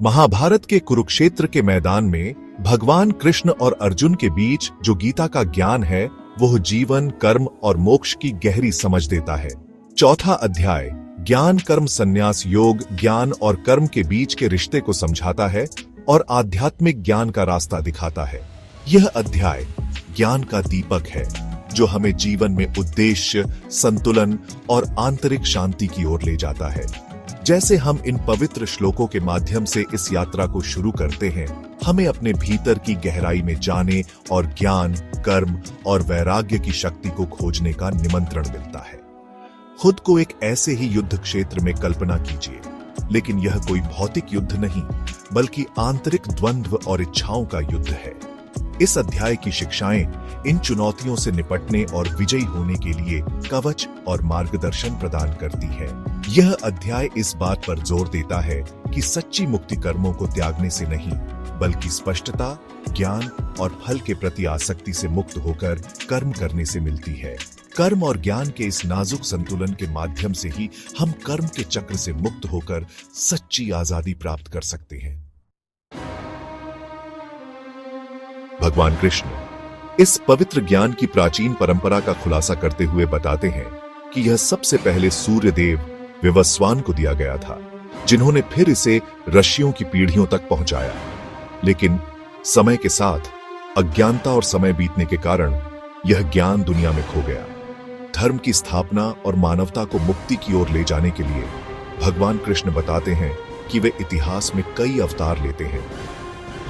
महाभारत के कुरुक्षेत्र के मैदान में भगवान कृष्ण और अर्जुन के बीच जो गीता का ज्ञान है, वह जीवन, कर्म और मोक्ष की गहरी समझ देता है। चौथा अध्याय ज्ञान कर्म संन्यास योग ज्ञान और कर्म के बीच के रिश्ते को समझाता है और आध्यात्मिक ज्ञान का रास्ता दिखाता है। यह अध्याय ज्ञान का दीपक है जो हमें जीवन में उद्देश्य, संतुलन और आंतरिक शांति की ओर ले जाता है। जैसे हम इन पवित्र श्लोकों के माध्यम से इस यात्रा को शुरू करते हैं, हमें अपने भीतर की गहराई में जाने और ज्ञान, कर्म और वैराग्य की शक्ति को खोजने का निमंत्रण मिलता है। खुद को एक ऐसे ही युद्ध क्षेत्र में कल्पना कीजिए, लेकिन यह कोई भौतिक युद्ध नहीं, बल्कि आंतरिक द्वंद्व और इच्छाओं का युद्ध है। इस अध्याय की शिक्षाएं इन चुनौतियों से निपटने और विजयी होने के लिए कवच और मार्गदर्शन प्रदान करती है। यह अध्याय इस बात पर जोर देता है कि सच्ची मुक्ति कर्मों को त्यागने से नहीं, बल्कि स्पष्टता, ज्ञान और फल के प्रति आसक्ति से मुक्त होकर कर्म करने से मिलती है। कर्म और ज्ञान के इस नाजुक संतुलन के माध्यम से ही हम कर्म के चक्र से मुक्त होकर सच्ची आजादी प्राप्त कर सकते हैं। भगवान कृष्ण इस पवित्र ज्ञान की प्राचीन परंपरा का खुलासा करते हुए बताते हैं कि यह सबसे पहले सूर्य देव विवस्वान को दिया गया था, जिन्होंने फिर इसे ऋषियों की पीढ़ियों तक पहुंचाया। लेकिन समय के साथ अज्ञानता और समय बीतने के कारण यह ज्ञान दुनिया में खो गया। धर्म की स्थापना और मानवता को मुक्ति की ओर ले जाने के लिए भगवान कृष्ण बताते हैं कि वे इतिहास में कई अवतार लेते हैं।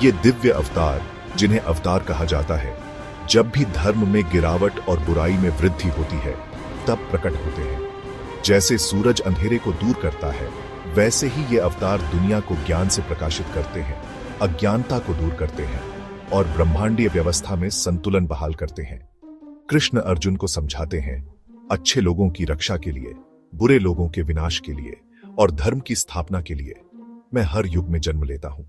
ये दिव्य अवतार, जिन्हें अवतार कहा जाता है, जब भी धर्म में गिरावट और बुराई में वृद्धि होती है तब प्रकट होते हैं। जैसे सूरज अंधेरे को दूर करता है, वैसे ही ये अवतार दुनिया को ज्ञान से प्रकाशित करते हैं, अज्ञानता को दूर करते हैं और ब्रह्मांडीय व्यवस्था में संतुलन बहाल करते हैं। कृष्ण अर्जुन को समझाते हैं, अच्छे लोगों की रक्षा के लिए, बुरे लोगों के विनाश के लिए और धर्म की स्थापना के लिए मैं हर युग में जन्म लेता हूं।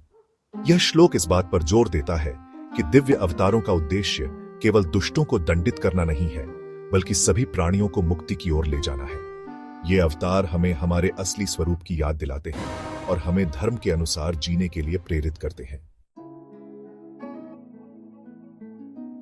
यह श्लोक इस बात पर जोर देता है कि दिव्य अवतारों का उद्देश्य केवल दुष्टों को दंडित करना नहीं है, बल्कि सभी प्राणियों को मुक्ति की ओर ले जाना है। ये अवतार हमें हमारे असली स्वरूप की याद दिलाते हैं और हमें धर्म के अनुसार जीने के लिए प्रेरित करते हैं।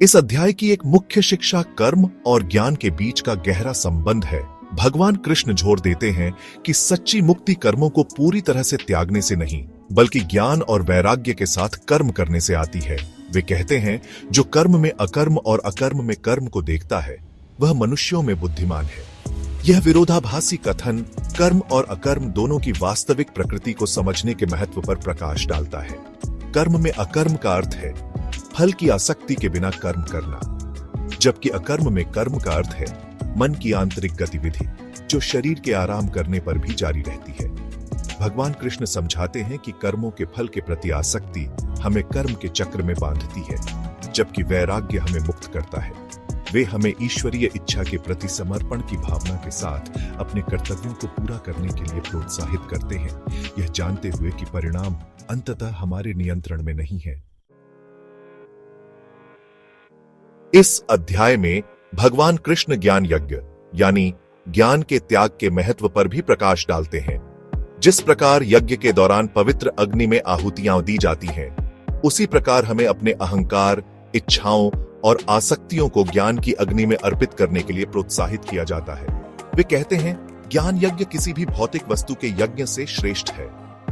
इस अध्याय की एक मुख्य शिक्षा कर्म और ज्ञान के बीच का गहरा संबंध है। भगवान कृष्ण जोर देते हैं कि सच्ची मुक्ति कर्मों को पूरी तरह से त्यागने से नहीं, बल्कि ज्ञान और वैराग्य के साथ कर्म करने से आती है। वे कहते हैं, जो कर्म में अकर्म और अकर्म में कर्म को देखता है, वह मनुष्यों में बुद्धिमान है। यह विरोधाभासी कथन कर्म और अकर्म दोनों की वास्तविक प्रकृति को समझने के महत्व पर प्रकाश डालता है। कर्म में अकर्म का अर्थ है फल की आसक्ति के बिना कर्म करना, जबकि अकर्म में कर्म का अर्थ है मन की आंतरिक गतिविधि, जो शरीर के आराम करने पर भी जारी रहती है। भगवान कृष्ण समझाते हैं कि कर्मों के फल के प्रति आसक्ति हमें कर्म के चक्र में बांधती है, जबकि वैराग्य हमें मुक्त करता है। वे हमें ईश्वरीय इच्छा के प्रति समर्पण की भावना के साथ अपने कर्तव्यों को पूरा करने के लिए प्रोत्साहित करते हैं, यह जानते हुए कि परिणाम अंततः हमारे नियंत्रण में नहीं है। इस अध्याय में भगवान कृष्ण ज्ञान यज्ञ यानी ज्ञान के त्याग के महत्व पर भी प्रकाश डालते हैं। जिस प्रकार यज्ञ के दौरान पवित्र अग्नि में आहुतियां दी जाती हैं, उसी प्रकार हमें अपने अहंकार, इच्छाओं और आसक्तियों को ज्ञान की अग्नि में अर्पित करने के लिए प्रोत्साहित किया जाता है। वे कहते हैं, ज्ञान यज्ञ किसी भी भौतिक वस्तु के यज्ञ से श्रेष्ठ है।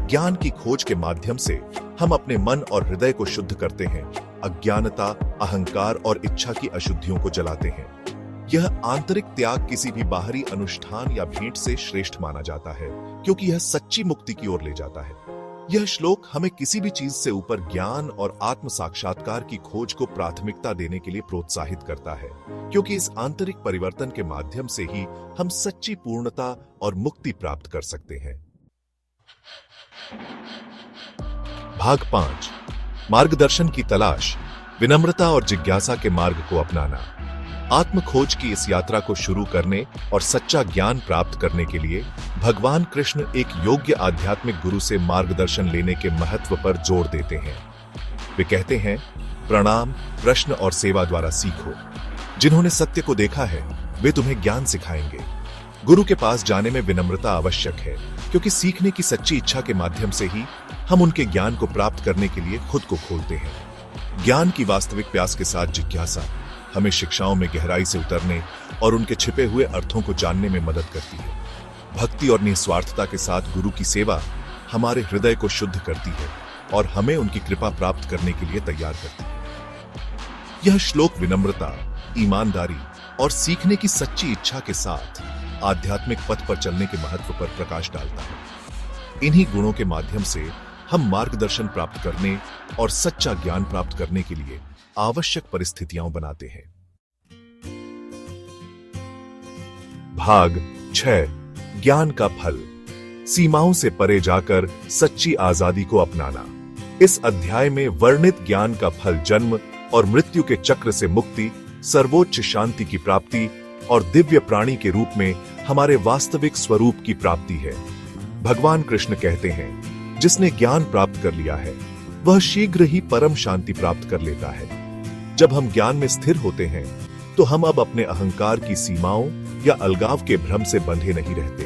ज्ञान की खोज के माध्यम से हम अपने मन और हृदय को शुद्ध करते हैं, अज्ञानता, अहंकार और इच्छा की अशुद्धियों को जलाते हैं। यह आंतरिक त्याग किसी भी बाहरी अनुष्ठान या भेंट से श्रेष्ठ माना जाता है, क्योंकि यह सच्ची मुक्ति की ओर ले जाता है। यह श्लोक हमें किसी भी चीज से ऊपर ज्ञान और आत्म साक्षात्कार की खोज को प्राथमिकता देने के लिए प्रोत्साहित करता है, क्योंकि इस आंतरिक परिवर्तन के माध्यम से ही हम सच्ची पूर्णता और मुक्ति प्राप्त कर सकते हैं। भाग 5 मार्गदर्शन की तलाश, विनम्रता और जिज्ञासा के मार्ग को अपनाना। आत्म खोज की इस यात्रा को शुरू करने और सच्चा ज्ञान प्राप्त करने के लिए भगवान कृष्ण एक योग्य आध्यात्मिक गुरु से मार्गदर्शन लेने के महत्व पर जोर देते हैं। वे कहते हैं, प्रणाम, प्रश्न और सेवा द्वारा सीखो। जिन्होंने सत्य को देखा है, वे तुम्हें ज्ञान सिखाएंगे। गुरु के पास जाने में विनम्रता आवश्यक है, क्योंकि सीखने की सच्ची इच्छा के माध्यम से ही हम उनके ज्ञान को प्राप्त करने के लिए खुद को खोलते हैं। ज्ञान की वास्तविक प्यास के साथ जिज्ञासा हमें शिक्षाओं में गहराई से उतरने और उनके छिपे हुए अर्थों को जानने में मदद करती है। भक्ति और निस्वार्थता के साथ गुरु की सेवा हमारे हृदय को शुद्ध करती है और हमें उनकी कृपा प्राप्त करने के लिए तैयार करती है। यह श्लोक विनम्रता, ईमानदारी और सीखने की सच्ची इच्छा के साथ आध्यात्मिक पथ पर चलने के महत्व पर प्रकाश डालता है। इन्हीं गुणों के माध्यम से हम मार्गदर्शन प्राप्त करने और सच्चा ज्ञान प्राप्त करने के लिए आवश्यक परिस्थितियां बनाते हैं। भाग 6 ज्ञान का फल, सीमाओं से परे जाकर सच्ची आजादी को अपनाना। इस अध्याय में वर्णित ज्ञान का फल जन्म और मृत्यु के चक्र से मुक्ति, सर्वोच्च शांति की प्राप्ति और दिव्य प्राणी के रूप में हमारे वास्तविक स्वरूप की प्राप्ति है। भगवान कृष्ण कहते हैं, जिसने ज्ञान प्राप्त कर लिया है वह शीघ्र ही परम शांति प्राप्त कर लेता है। जब हम ज्ञान में स्थिर होते हैं तो हम अब अपने अहंकार की सीमाओं या अलगाव के भ्रम से बंधे नहीं रहते।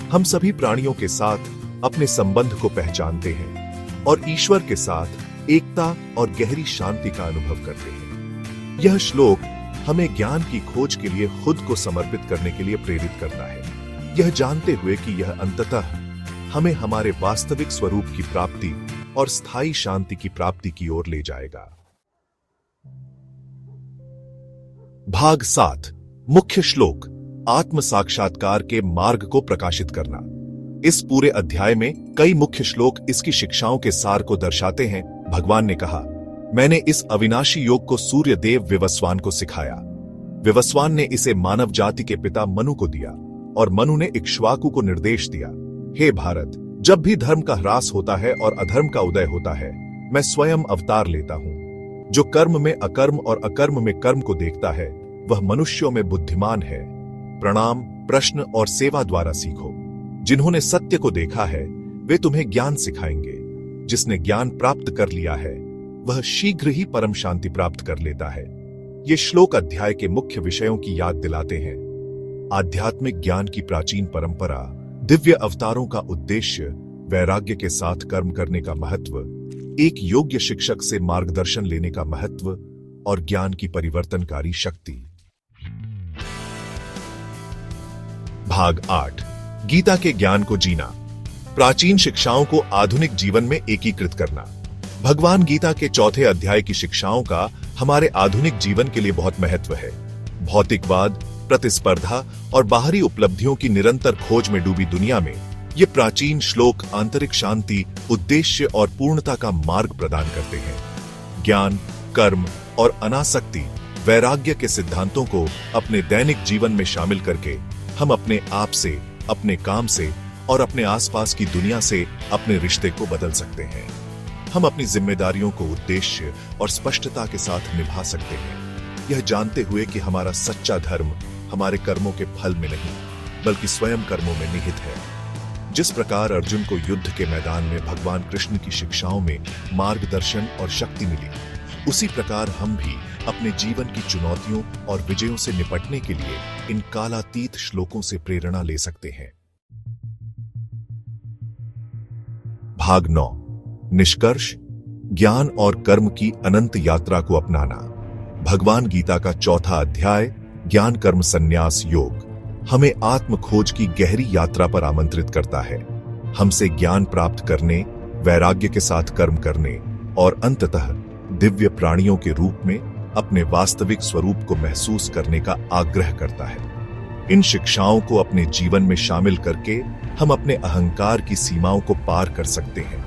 हम सभी प्राणियों के साथ अपने संबंध को पहचानते हैं और ईश्वर के साथ एकता और गहरी शांति का अनुभव करते हैं। यह श्लोक हमें ज्ञान की खोज के लिए खुद को समर्पित करने के लिए प्रेरित करता है, यह जानते हुए कि यह अंततः हमें हमारे वास्तविक स्वरूप की प्राप्ति और स्थायी शांति की प्राप्ति की ओर ले जाएगा। भाग 7 मुख्य श्लोक, आत्म साक्षात्कार के मार्ग को प्रकाशित करना। इस पूरे अध्याय में कई मुख्य श्लोक इसकी शिक्षाओं के सार को दर्शाते हैं। भगवान ने कहा, मैंने इस अविनाशी योग को सूर्य देव विवस्वान को सिखाया। विवस्वान ने इसे मानव जाति के पिता मनु को दिया और मनु ने इक्ष्वाकु को निर्देश दिया, हे भारत, जब भी धर्म का ह्रास होता है और अधर्म का उदय होता है, मैं स्वयं अवतार लेता हूं। जो कर्म में अकर्म और अकर्म में कर्म को देखता है वह मनुष्यों में बुद्धिमान है। प्रणाम, प्रश्न और सेवा द्वारा सीखो। जिन्होंने सत्य को देखा है वे तुम्हें ज्ञान सिखाएंगे। जिसने ज्ञान प्राप्त कर लिया है वह शीघ्र ही परम शांति प्राप्त कर लेता है। ये श्लोक अध्याय के मुख्य विषयों की याद दिलाते हैं। आध्यात्मिक ज्ञान की प्राचीन परंपरा, दिव्य अवतारों का उद्देश्य, वैराग्य के साथ कर्म करने का महत्व, एक योग्य शिक्षक से मार्गदर्शन लेने का महत्व और ज्ञान की परिवर्तनकारी शक्ति। भाग 8 गीता के ज्ञान को जीना, प्राचीन शिक्षाओं को आधुनिक जीवन में एकीकृत करना। भगवान गीता के 4 अध्याय की शिक्षाओं का हमारे आधुनिक जीवन के लिए बहुत महत्व है। भौतिकवाद, प्रतिस्पर्धा और बाहरी उपलब्धियों की निरंतर खोज में डूबी दुनिया में ये प्राचीन श्लोक आंतरिक शांति, उद्देश्य और पूर्णता का मार्ग प्रदान करते हैं। ज्ञान, कर्म और अनासक्ति, वैराग्य के सिद्धांतों को अपने दैनिक जीवन में शामिल करके हम अपने आप से, अपने काम से और अपने आसपास की दुनिया से अपने रिश्ते को बदल सकते हैं। हम अपनी जिम्मेदारियों को उद्देश्य और स्पष्टता के साथ निभा सकते हैं, यह जानते हुए कि हमारा सच्चा धर्म हमारे कर्मों के फल में नहीं बल्कि स्वयं कर्मों में निहित है। जिस प्रकार अर्जुन को युद्ध के मैदान में भगवान कृष्ण की शिक्षाओं में मार्गदर्शन और शक्ति मिली, उसी प्रकार हम भी अपने जीवन की चुनौतियों और विजयों से निपटने के लिए इन कालातीत श्लोकों से प्रेरणा ले सकते हैं। भाग 9 निष्कर्ष, ज्ञान और कर्म की अनंत यात्रा को अपनाना। भगवान गीता का 4 अध्याय, ज्ञान कर्म संन्यास योग, हमें आत्म खोज की गहरी यात्रा पर आमंत्रित करता है। हमसे ज्ञान प्राप्त करने, वैराग्य के साथ कर्म करने और अंततः दिव्य प्राणियों के रूप में अपने वास्तविक स्वरूप को महसूस करने का आग्रह करता है। इन शिक्षाओं को अपने जीवन में शामिल करके हम अपने अहंकार की सीमाओं को पार कर सकते हैं,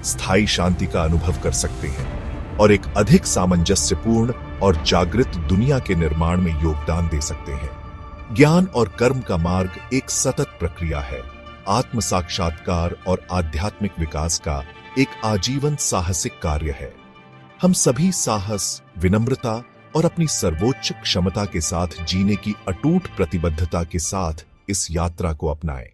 स्थायी शांति का अनुभव कर सकते हैं और एक अधिक सामंजस्यपूर्ण और जागृत दुनिया के निर्माण में योगदान दे सकते हैं। ज्ञान और कर्म का मार्ग एक सतत प्रक्रिया है, आत्म साक्षात्कार और आध्यात्मिक विकास का एक आजीवन साहसिक कार्य है। हम सभी साहस, विनम्रता और अपनी सर्वोच्च क्षमता के साथ जीने की अटूट प्रतिबद्धता के साथ इस यात्रा को अपनाएं।